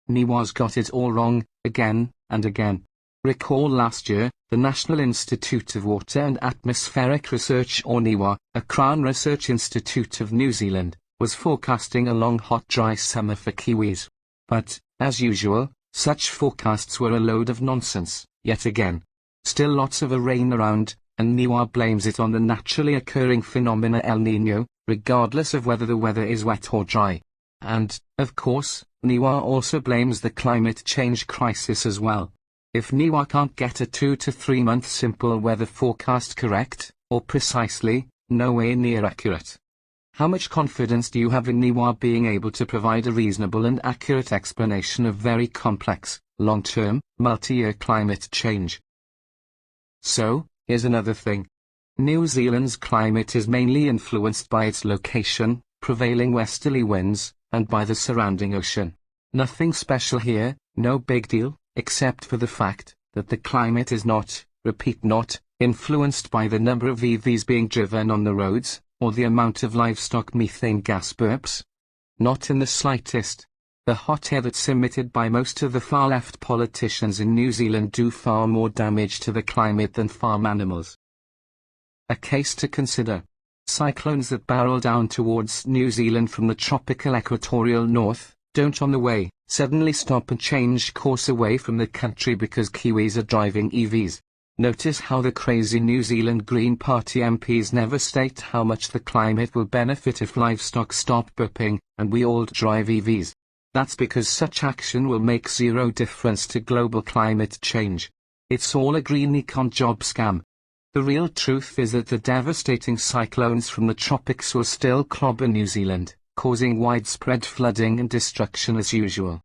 NIWA's got it all wrong, again and again. Recall last year, the National Institute of Water and Atmospheric Research, or NIWA, a Crown Research Institute of New Zealand, was forecasting a long hot dry summer for Kiwis. But, as usual, such forecasts were a load of nonsense, yet again. Still lots of rain around, and NIWA blames it on the naturally occurring phenomena El Niño, regardless of whether the weather is wet or dry. And, of course, NIWA also blames the climate change crisis as well. If NIWA can't get a 2 to 3 month simple weather forecast correct, or precisely, nowhere near accurate. How much confidence do you have in NIWA being able to provide a reasonable and accurate explanation of very complex, long-term, multi-year climate change? So, here's another thing. New Zealand's climate is mainly influenced by its location, prevailing westerly winds, and by the surrounding ocean. Nothing special here, no big deal, except for the fact that the climate is not, repeat not, influenced by the number of EVs being driven on the roads, or the amount of livestock methane gas burps. Not in the slightest. The hot air that's emitted by most of the far-left politicians in New Zealand do far more damage to the climate than farm animals. A case to consider. Cyclones that barrel down towards New Zealand from the tropical equatorial north, don't on the way suddenly stop and change course away from the country because Kiwis are driving EVs. Notice how the crazy New Zealand Green Party MPs never state how much the climate will benefit if livestock stop burping, and we all drive EVs. That's because such action will make zero difference to global climate change. It's all a green econ job scam. The real truth is that the devastating cyclones from the tropics will still clobber New Zealand, causing widespread flooding and destruction as usual.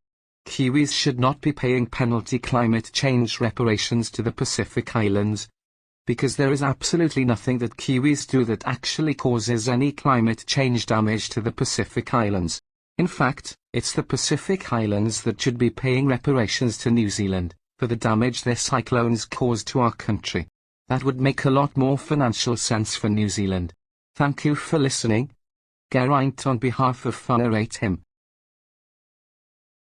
Kiwis should not be paying penalty climate change reparations to the Pacific Islands, because there is absolutely nothing that Kiwis do that actually causes any climate change damage to the Pacific Islands. In fact, it's the Pacific Islands that should be paying reparations to New Zealand, for the damage their cyclones cause to our country. That would make a lot more financial sense for New Zealand. Thank you for listening. Geraint on behalf of WhangareiTim.